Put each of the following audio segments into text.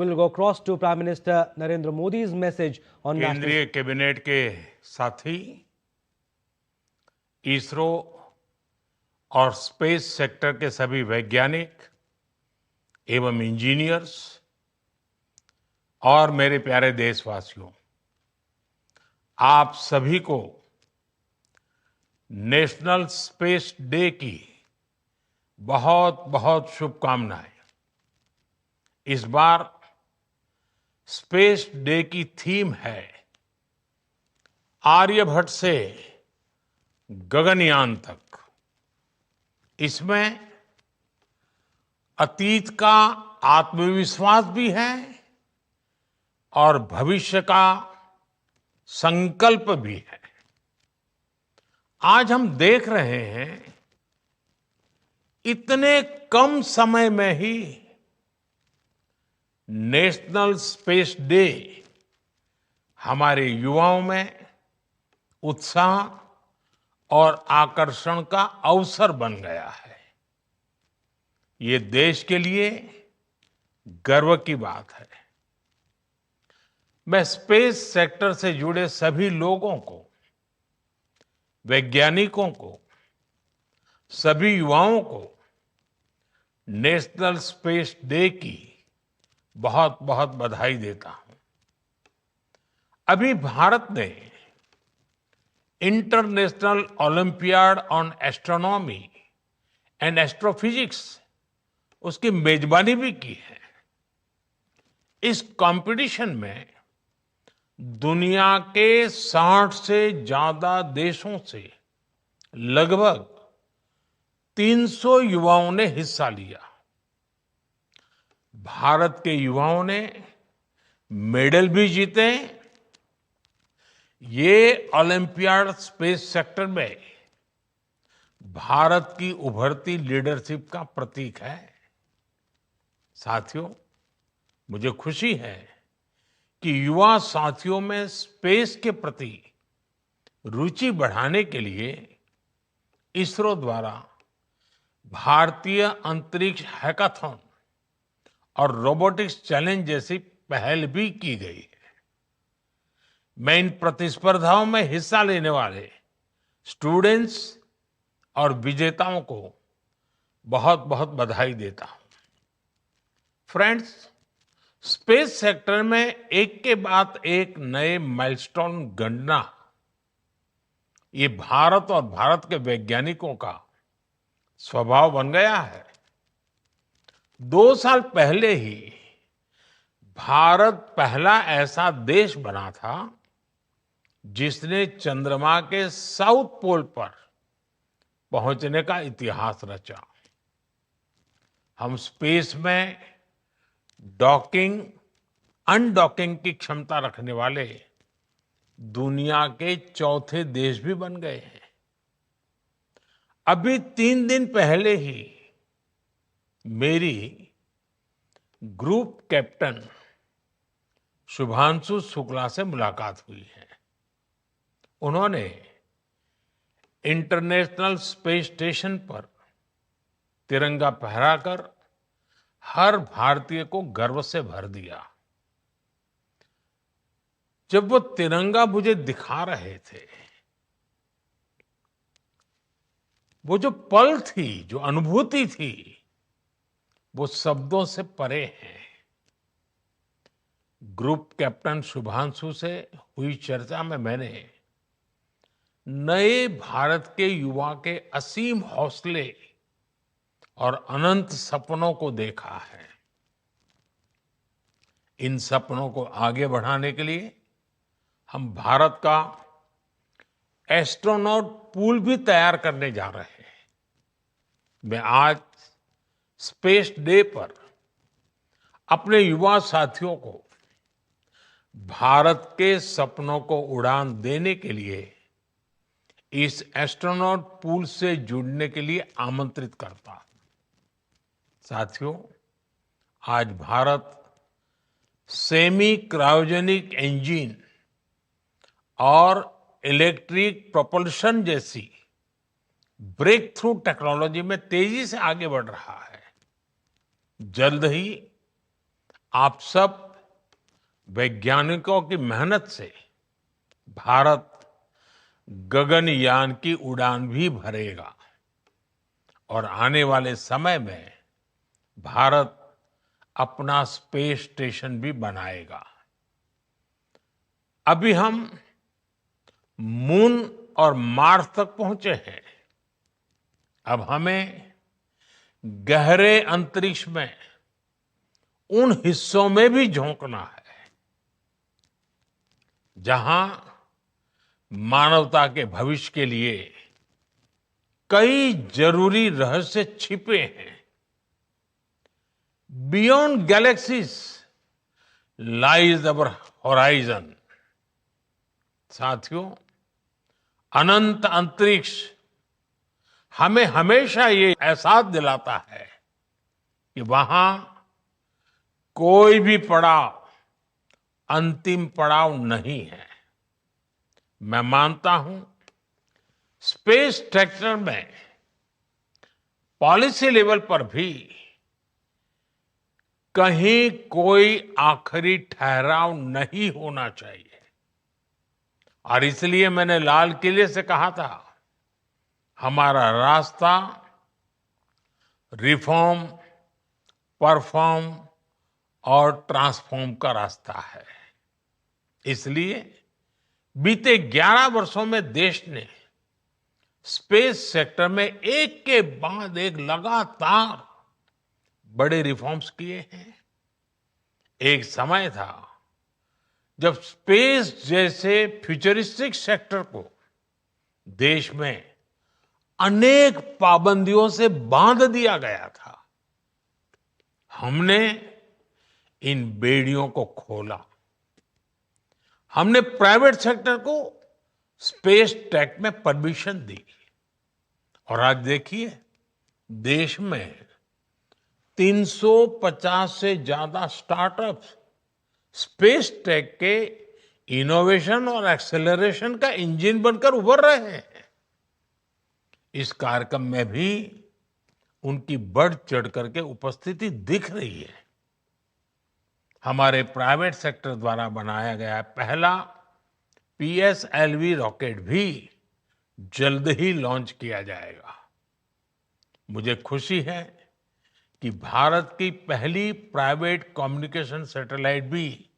We'll go across to Prime Minister Narendra Modi's message on national. केंद्रीय cabinet के साथी, इसरो और स्पेस सेक्टर के सभी वैज्ञानिक एवं इंजीनियर्स और मेरे प्यारे देशवासियों, आप सभी को नेशनल स्पेस डे की बहुत बहुत शुभकामनाएं। इस बार स्पेस डे की थीम है आर्यभट्ट से गगनयान तक। इसमें अतीत का आत्मविश्वास भी है और भविष्य का संकल्प भी है। आज हम देख रहे हैं इतने कम समय में ही नेशनल स्पेस डे हमारे युवाओं में उत्साह और आकर्षण का अवसर बन गया है। ये देश के लिए गर्व की बात है। मैं स्पेस सेक्टर से जुड़े सभी लोगों को, वैज्ञानिकों को, सभी युवाओं को नेशनल स्पेस डे की बहुत बहुत बधाई देता हूं। अभी भारत ने international olympiad on astronomy and astrophysics उसकी मेजबानी भी की है। इस कंपटीशन में दुनिया के 60 से ज्यादा देशों से लगभग 300 युवाओं ने हिस्सा लिया। भारत के युवाओं ने मेडल भी जीते। ये ओलंपियाड स्पेस सेक्टर में भारत की उभरती लीडरशिप का प्रतीक है। साथियों, मुझे खुशी है कि युवा साथियों में स्पेस के प्रति रुचि बढ़ाने के लिए इसरो द्वारा भारतीय अंतरिक्ष हैकाथॉन और रोबोटिक्स चैलेंज जैसी पहल भी की गई है। मैं इन प्रतिस्पर्धाओं में हिस्सा लेने वाले स्टूडेंट्स और विजेताओं को बहुत बहुत बधाई देता हूं। फ्रेंड्स, स्पेस सेक्टर में एक के बाद एक नए माइलस्टोन गणना, ये भारत और भारत के वैज्ञानिकों का स्वभाव बन गया है। 2 साल पहले ही भारत पहला ऐसा देश बना था जिसने चंद्रमा के साउथ पोल पर पहुंचने का इतिहास रचा। हम स्पेस में डॉकिंग, अनडॉकिंग की क्षमता रखने वाले दुनिया के चौथे देश भी बन गए हैं। अभी 3 दिन पहले ही मेरी ग्रुप कैप्टन शुभांशु शुक्ला से मुलाकात हुई है। उन्होंने इंटरनेशनल स्पेस स्टेशन पर तिरंगा फहराकर हर भारतीय को गर्व से भर दिया। जब वो तिरंगा मुझे दिखा रहे थे, वो जो पल थी, जो अनुभूति थी, वो शब्दों से परे है। ग्रुप कैप्टन शुभांशु से हुई चर्चा में मैंने नए भारत के युवा के असीम हौसले और अनंत सपनों को देखा है। इन सपनों को आगे बढ़ाने के लिए हम भारत का एस्ट्रोनॉट पूल भी तैयार करने जा रहे हैं। मैं आज स्पेस डे पर अपने युवा साथियों को भारत के सपनों को उड़ान देने के लिए इस एस्ट्रोनॉट पूल से जुड़ने के लिए आमंत्रित करता हूं। साथियों, आज भारत सेमी क्रायोजेनिक इंजन और इलेक्ट्रिक प्रोपल्शन जैसी ब्रेक थ्रू टेक्नोलॉजी में तेजी से आगे बढ़ रहा है। जल्द ही आप सब वैज्ञानिकों की मेहनत से भारत गगनयान की उड़ान भी भरेगा और आने वाले समय में भारत अपना स्पेस स्टेशन भी बनाएगा। अभी हम मून और मार्स तक पहुंचे हैं। अब हमें गहरे अंतरिक्ष में उन हिस्सों में भी झोंकना है जहां मानवता के भविष्य के लिए कई जरूरी रहस्य छिपे हैं। बियॉन्ड गैलेक्सीज लाइज अवर होराइजन। साथियों, अनंत अंतरिक्ष हमें हमेशा ये एहसास दिलाता है कि वहां कोई भी पड़ाव अंतिम पड़ाव नहीं है। मैं मानता हूं स्पेस सेक्टर में पॉलिसी लेवल पर भी कहीं कोई आखिरी ठहराव नहीं होना चाहिए। और इसलिए मैंने लाल किले से कहा था, हमारा रास्ता रिफॉर्म, परफॉर्म और ट्रांसफॉर्म का रास्ता है। इसलिए बीते 11 वर्षों में देश ने स्पेस सेक्टर में एक के बाद एक लगातार बड़े रिफॉर्म्स किए हैं। एक समय था जब स्पेस जैसे फ्यूचरिस्टिक सेक्टर को देश में अनेक पाबंदियों से बांध दिया गया था। हमने इन बेड़ियों को खोला। हमने प्राइवेट सेक्टर को स्पेस टेक में परमिशन दी और आज देखिए देश में 350 से ज्यादा स्टार्टअप्स स्पेस टेक के इनोवेशन और एक्सेलरेशन का इंजन बनकर उभर रहे हैं। इस कार्यक्रम में भी उनकी बढ़ चढ़ करके उपस्थिति दिख रही है। हमारे प्राइवेट सेक्टर द्वारा बनाया गया पहला पीएसएलवी रॉकेट भी जल्द ही लॉन्च किया जाएगा। मुझे खुशी है कि भारत की पहली प्राइवेट कम्युनिकेशन सैटेलाइट भी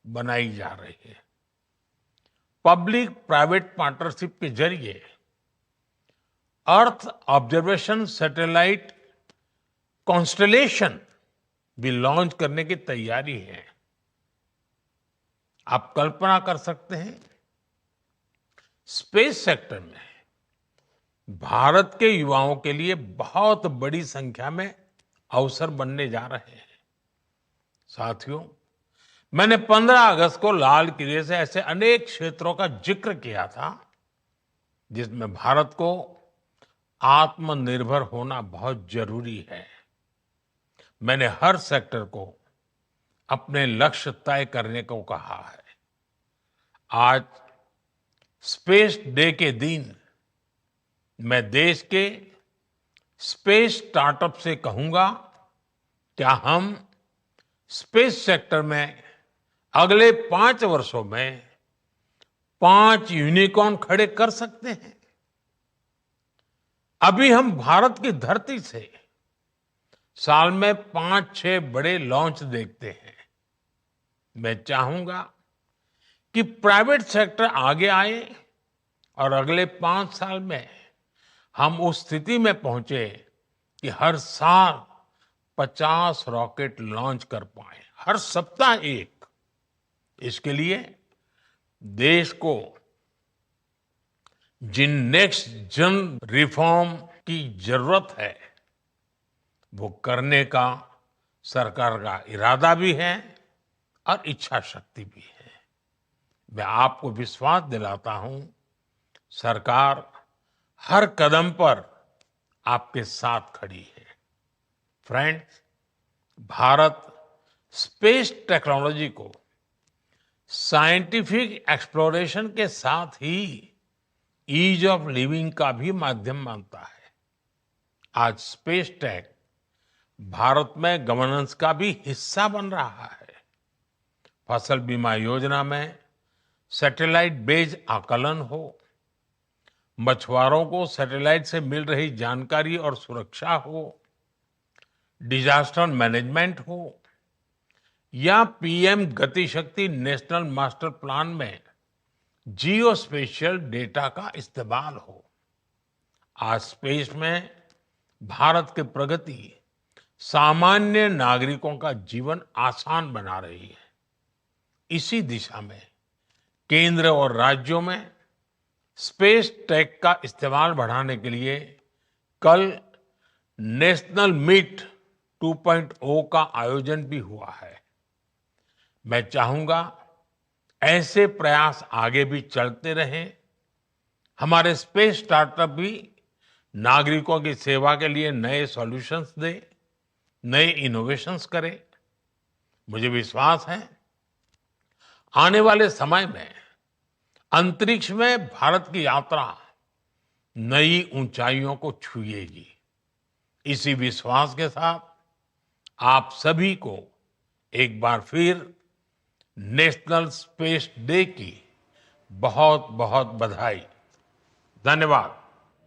बनाई जा रही है। पब्लिक प्राइवेट पार्टनरशिप के जरिए अर्थ ऑब्जर्वेशन सैटेलाइट कॉन्स्टलेशन भी लॉन्च करने की तैयारी है। आप कल्पना कर सकते हैं स्पेस सेक्टर में भारत के युवाओं के लिए बहुत बड़ी संख्या में अवसर बनने जा रहे हैं। साथियों, मैंने 15 अगस्त को लाल किले से ऐसे अनेक क्षेत्रों का जिक्र किया था जिसमें भारत को आत्मनिर्भर होना बहुत जरूरी है। मैंने हर सेक्टर को अपने लक्ष्य तय करने को कहा है। आज स्पेस डे के दिन मैं देश के स्पेस स्टार्टअप से कहूंगा, क्या हम स्पेस सेक्टर में अगले 5 वर्षों में 5 यूनिकॉर्न खड़े कर सकते हैं? अभी हम भारत की धरती से साल में 5-6 बड़े लॉन्च देखते हैं। मैं चाहूंगा कि प्राइवेट सेक्टर आगे आए और अगले 5 साल में हम उस स्थिति में पहुंचे कि हर साल 50 रॉकेट लॉन्च कर पाए, हर सप्ताह एक। इसके लिए देश को जिन नेक्स्ट जन रिफॉर्म की जरूरत है वो करने का सरकार का इरादा भी है और इच्छा शक्ति भी है। मैं आपको विश्वास दिलाता हूं, सरकार हर कदम पर आपके साथ खड़ी है। फ्रेंड्स, भारत स्पेस टेक्नोलॉजी को साइंटिफिक एक्सप्लोरेशन के साथ ही ईज ऑफ लिविंग का भी माध्यम मानता है। आज स्पेस टेक भारत में गवर्नेंस का भी हिस्सा बन रहा है। फसल बीमा योजना में सैटेलाइट बेस्ड आकलन हो, मछुआरों को सैटेलाइट से मिल रही जानकारी और सुरक्षा हो, डिजास्टर मैनेजमेंट हो या पीएम गति शक्ति नेशनल मास्टर प्लान में जियो स्पेशियल डेटा का इस्तेमाल हो। आज स्पेस में भारत की प्रगति सामान्य नागरिकों का जीवन आसान बना रही है। इसी दिशा में केंद्र और राज्यों में स्पेस टेक का इस्तेमाल बढ़ाने के लिए कल नेशनल मीट 2.0 का आयोजन भी हुआ है। मैं चाहूंगा ऐसे प्रयास आगे भी चलते रहें। हमारे स्पेस स्टार्टअप भी नागरिकों की सेवा के लिए नए सॉल्यूशंस दे, नए इनोवेशंस करे। मुझे विश्वास है आने वाले समय में अंतरिक्ष में भारत की यात्रा नई ऊंचाइयों को छुएगी। इसी विश्वास के साथ आप सभी को एक बार फिर नेशनल स्पेस डे की बहुत बहुत बधाई। धन्यवाद।